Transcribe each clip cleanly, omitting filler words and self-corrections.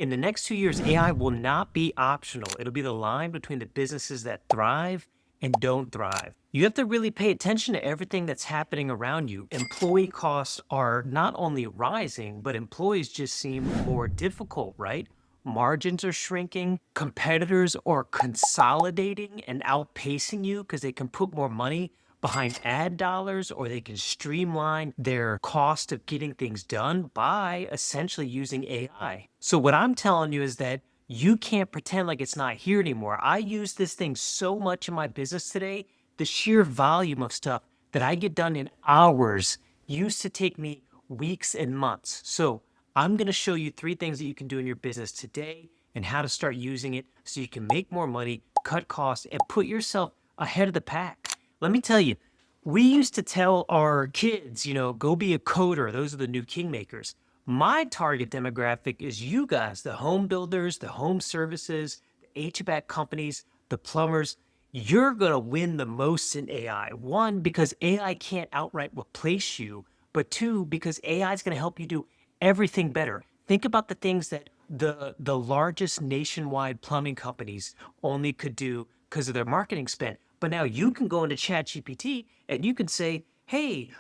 In the next 2 years, AI will not be optional. It'll be the line between the businesses that thrive and don't thrive. You have to really pay attention to everything that's happening around you. Employee costs are not only rising, but employees just seem more difficult, right? Margins are shrinking, competitors are consolidating and outpacing you because they can put more money behind ad dollars, or they can streamline their cost of getting things done by essentially using AI. So what I'm telling you is that you can't pretend like it's not here anymore. I use this thing so much in my business today. The sheer volume of stuff that I get done in hours used to take me weeks and months. So I'm going to show you 3 things that you can do in your business today and how to start using it so you can make more money, cut costs, and put yourself ahead of the pack. Let me tell you, we used to tell our kids, go be a coder. Those are the new kingmakers. My target demographic is you guys, the home builders, the home services, the HVAC companies, the plumbers. You're going to win the most in AI. One, because AI can't outright replace you, but two, because AI is going to help you do everything better. Think about the things that the largest nationwide plumbing companies only could do because of their marketing spend. But now you can go into ChatGPT and you can say, hey,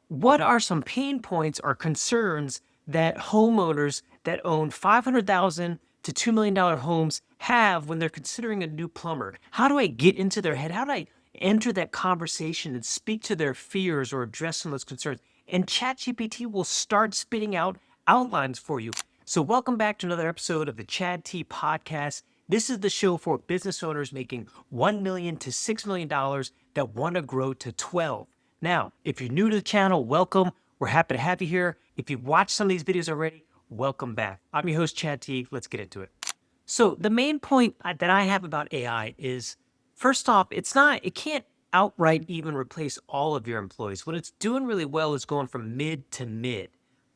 what are some pain points or concerns that homeowners that own 500,000 to $2 million homes have when they're considering a new plumber? How do I get into their head? How do I enter that conversation and speak to their fears or address some of those concerns? And ChatGPT will start spitting out outlines for you. So welcome back to another episode of the Chad T Podcast. This is the show for business owners making $1 million to $6 million that want to grow to 12. Now, if you're new to the channel, welcome. We're happy to have you here. If you've watched some of these videos already, welcome back. I'm your host, Chad T. Let's get into it. So the main point that I have about AI is, first off, it can't outright even replace all of your employees. What it's doing really well is going from mid to mid.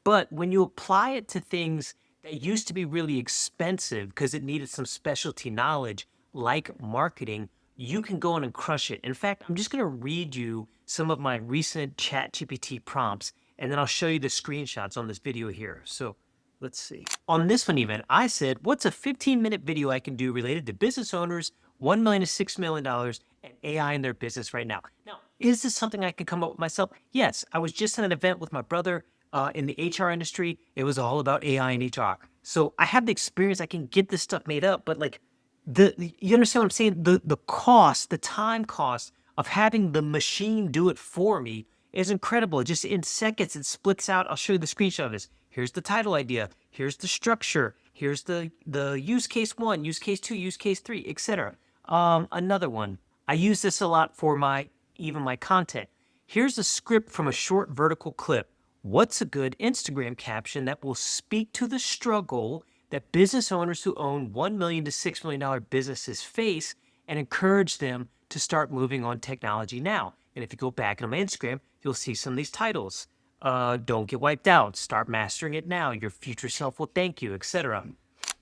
But when you apply it to things that used to be really expensive because it needed some specialty knowledge like marketing, you can go in and crush it. In fact, I'm just going to read you some of my recent ChatGPT prompts, and then I'll show you the screenshots on this video here. So let's see. On this one even, I said, what's a 15-minute video I can do related to business owners, $1 million to $6 million, and AI in their business right now? Now, is this something I can come up with myself? Yes. I was just at an event with my brother in the HR industry. It was all about AI and HR. So I have the experience. I can get this stuff made up, but like you understand what I'm saying? The cost, the time cost of having the machine do it for me is incredible. Just in seconds, it splits out. I'll show you the screenshot of this. Here's the title idea. Here's the structure. Here's the use case 1, use case 2, use case 3, etc. Another one. I use this a lot for my content. Here's a script from a short vertical clip. What's a good Instagram caption that will speak to the struggle that business owners who own $1 million to $6 million businesses face and encourage them to start moving on technology now? And if you go back on my Instagram, you'll see some of these titles. Don't get wiped out. Start mastering it now. Your future self will thank you, etc.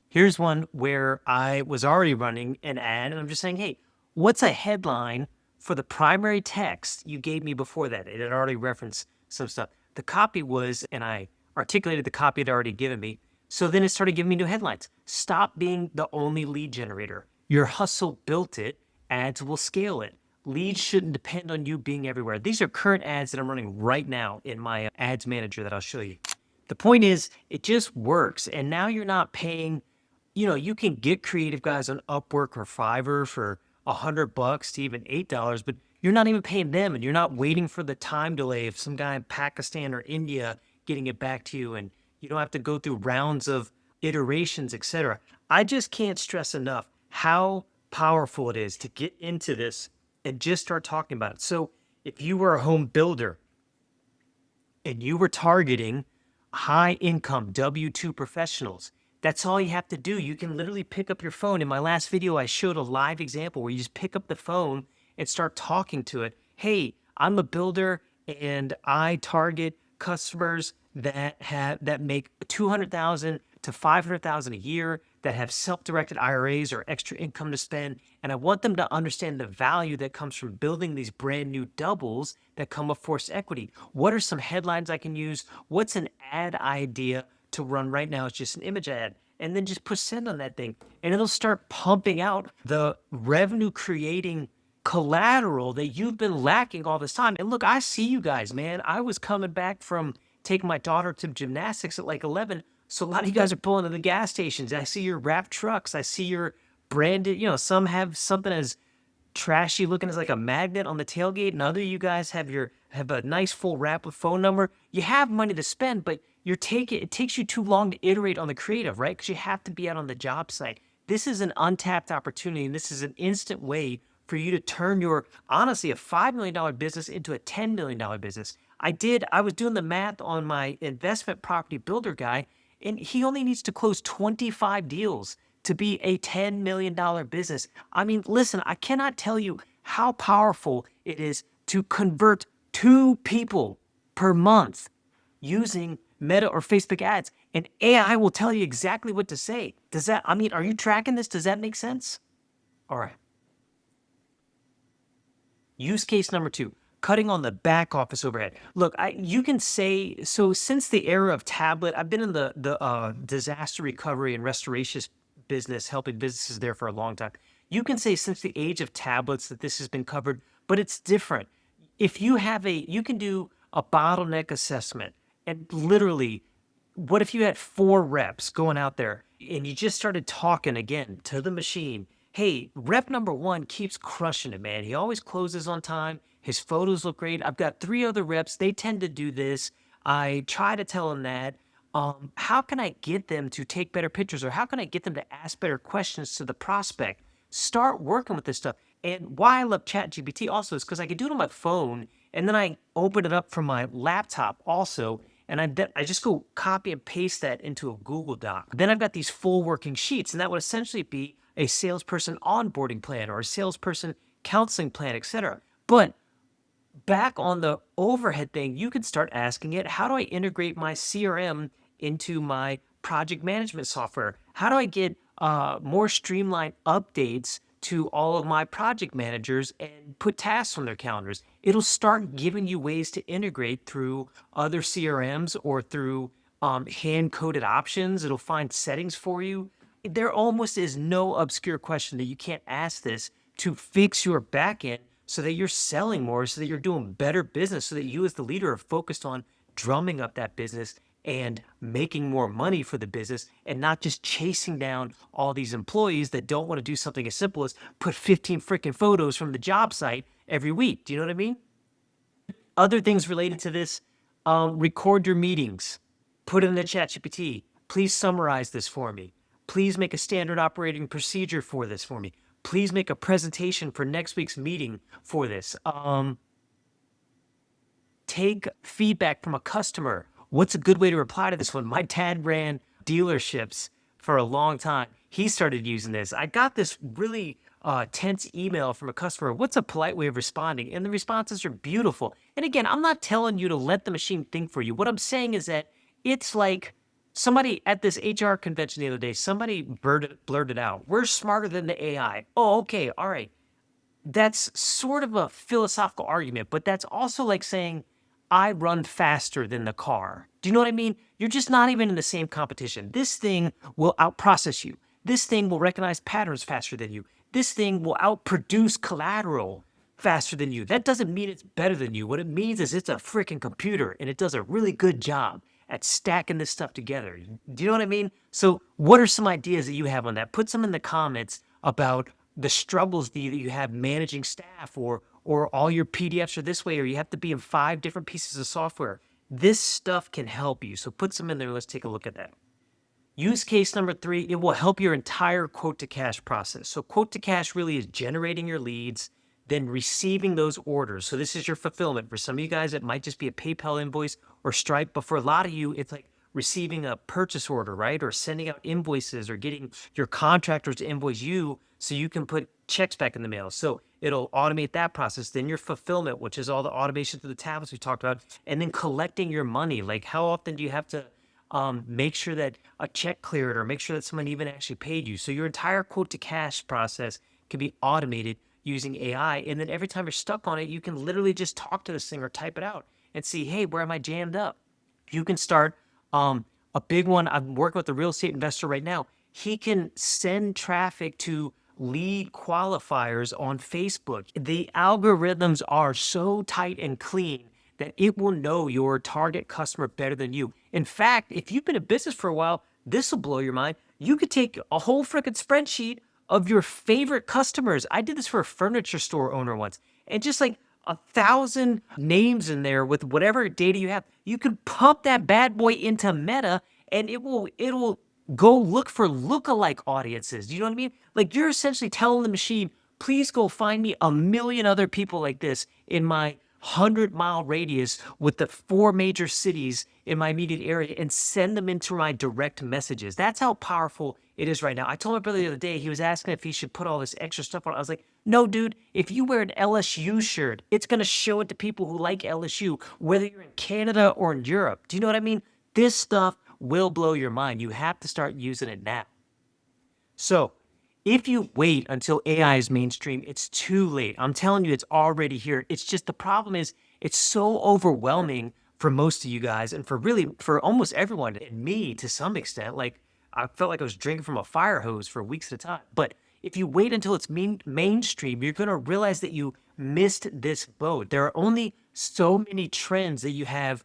Here's one where I was already running an ad and I'm just saying, hey, what's a headline for the primary text you gave me before that? It had already referenced some stuff. The copy was, and I articulated the copy it had already given me. So then it started giving me new headlines. Stop being the only lead generator. Your hustle built it. Ads will scale it. Leads shouldn't depend on you being everywhere. These are current ads that I'm running right now in my ads manager that I'll show you. The point is, it just works. And now you're not paying, you can get creative guys on Upwork or Fiverr for $100 to even $8, but you're not even paying them, and you're not waiting for the time delay of some guy in Pakistan or India getting it back to you, and you don't have to go through rounds of iterations, etc. I just can't stress enough how powerful it is to get into this and just start talking about it. So if you were a home builder and you were targeting high income W-2 professionals, that's all you have to do. You can literally pick up your phone. In my last video, I showed a live example where you just pick up the phone and start talking to it. Hey, I'm a builder and I target customers that make 200,000 to 500,000 a year, that have self-directed IRAs or extra income to spend, and I want them to understand the value that comes from building these brand new doubles that come with forced equity. What are some headlines I can use? What's an ad idea to run right now? It's just an image ad. and then just push send on that thing. And it'll start pumping out the revenue creating collateral that you've been lacking all this time. And look, I see you guys, man. I was coming back from taking my daughter to gymnastics at like 11. So a lot of you guys are pulling to the gas stations. I see your wrapped trucks. I see your branded, some have something as trashy looking as like a magnet on the tailgate, and other you guys have a nice full wrap with phone number. You have money to spend, but it takes you too long to iterate on the creative, right? Because you have to be out on the job site. This is an untapped opportunity, and this is an instant way for you to turn your honestly a $5 million business into a $10 million business. I was doing the math on my investment property builder guy, and he only needs to close 25 deals to be a $10 million business. I mean, listen, I cannot tell you how powerful it is to convert 2 people per month using Meta or Facebook ads. And AI will tell you exactly what to say. Are you tracking this? Does that make sense? All right. Use case number 2, cutting on the back office overhead. Look, you can say, so since the era of tablet, I've been in the disaster recovery and restoration business, helping businesses there for a long time. You can say since the age of tablets that this has been covered, but it's different. If you can do a bottleneck assessment and literally, what if you had 4 reps going out there and you just started talking again to the machine? Hey, rep number 1 keeps crushing it, man. He always closes on time. His photos look great. I've got 3 other reps. They tend to do this. I try to tell them that. How can I get them to take better pictures, or how can I get them to ask better questions to the prospect? Start working with this stuff. And why I love ChatGPT also is because I can do it on my phone, and then I open it up from my laptop also, and I just go copy and paste that into a Google Doc. Then I've got these full working sheets, and that would essentially be a salesperson onboarding plan or a salesperson counseling plan, etc. But back on the overhead thing, you could start asking it, how do I integrate my CRM into my project management software? How do I get more streamlined updates to all of my project managers and put tasks on their calendars? It'll start giving you ways to integrate through other CRMs or through hand-coded options. It'll find settings for you. There almost is no obscure question that you can't ask this to fix your backend so that you're selling more, so that you're doing better business, so that you as the leader are focused on drumming up that business and making more money for the business, and not just chasing down all these employees that don't want to do something as simple as put 15 freaking photos from the job site every week. Do you know what I mean? Other things related to this, record your meetings, put it in the ChatGPT. Please summarize this for me. Please make a standard operating procedure for this for me. Please make a presentation for next week's meeting for this. Take feedback from a customer. What's a good way to reply to this one? My dad ran dealerships for a long time. He started using this. I got this really tense email from a customer. What's a polite way of responding? And the responses are beautiful. And again, I'm not telling you to let the machine think for you. What I'm saying is that it's like somebody at this HR convention the other day, somebody blurted out, we're smarter than the AI. Oh, okay, all right. That's sort of a philosophical argument, but that's also like saying, I run faster than the car. Do you know what I mean? You're just not even in the same competition. This thing will outprocess you. This thing will recognize patterns faster than you. This thing will outproduce collateral faster than you. That doesn't mean it's better than you. What it means is it's a freaking computer, and it does a really good job at stacking this stuff together. Do you know what I mean? So what are some ideas that you have on that? Put some in the comments about the struggles that you have managing staff, or all your PDFs are this way, or you have to be in 5 different pieces of software. This stuff can help you. So put some in there. Let's take a look at that. Use case number 3, it will help your entire quote to cash process. So quote to cash really is generating your leads, then receiving those orders. So this is your fulfillment. For some of you guys, it might just be a PayPal invoice or Stripe, but for a lot of you, it's like receiving a purchase order, right? Or sending out invoices, or getting your contractors to invoice you so you can put checks back in the mail. So it'll automate that process. Then your fulfillment, which is all the automation through the tablets we talked about, and then collecting your money. Like, how often do you have to make sure that a check cleared, or make sure that someone even actually paid you? So your entire quote to cash process can be automated using AI. And then every time you're stuck on it, you can literally just talk to this thing or type it out and see, hey, where am I jammed up? You can start a big one. I'm working with a real estate investor right now. He can send traffic to lead qualifiers on Facebook. The algorithms are so tight and clean that it will know your target customer better than you. In fact, if you've been in business for a while, this will blow your mind. You could take a whole freaking spreadsheet of your favorite customers. I did this for a furniture store owner once, and just like 1,000 names in there with whatever data you have, you can pump that bad boy into Meta, and it'll go look for lookalike audiences. You know what I mean? Like, you're essentially telling the machine, please go find me a million other people like this in my 100-mile radius with the 4 major cities in my immediate area, and send them into my direct messages. That's how powerful it is right now. I told my brother the other day, he was asking if he should put all this extra stuff on. I was like, no, dude, if you wear an LSU shirt, it's going to show it to people who like LSU, whether you're in Canada or in Europe. Do you know what I mean? This stuff will blow your mind. You have to start using it now. So, if you wait until AI is mainstream, it's too late. I'm telling you, it's already here. It's just the problem is it's so overwhelming for most of you guys, and for almost everyone, and me to some extent. Like, I felt like I was drinking from a fire hose for weeks at a time. But if you wait until it's mainstream, you're going to realize that you missed this boat. There are only so many trends that you have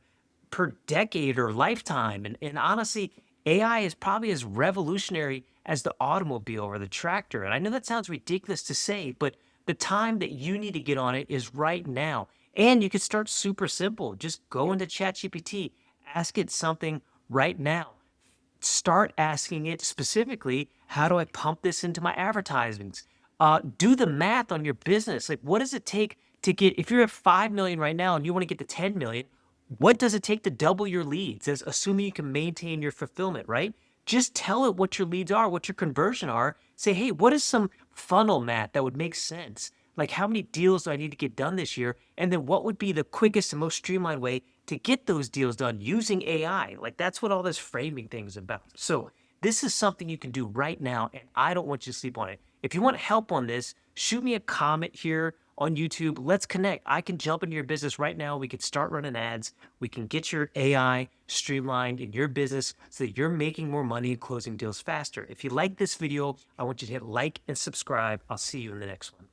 per decade or lifetime. And honestly, AI is probably as revolutionary as the automobile or the tractor. And I know that sounds ridiculous to say, but the time that you need to get on it is right now. And you can start super simple. Just go into ChatGPT, ask it something right now. Start asking it specifically, how do I pump this into my advertisements? Do the math on your business. Like, what does it take to get, if you're at 5 million right now and you want to get to 10 million, what does it take to double your leads? As assuming you can maintain your fulfillment, right? Just tell it what your leads are, what your conversion are. Say, hey, what is some funnel math that would make sense? Like, how many deals do I need to get done this year? And then what would be the quickest and most streamlined way to get those deals done using AI? Like, that's what all this framing thing is about. So this is something you can do right now, and I don't want you to sleep on it. If you want help on this, shoot me a comment here on YouTube. Let's connect. I can jump into your business right now. We can start running ads. We can get your AI streamlined in your business so that you're making more money and closing deals faster. If you like this video, I want you to hit like and subscribe. I'll see you in the next one.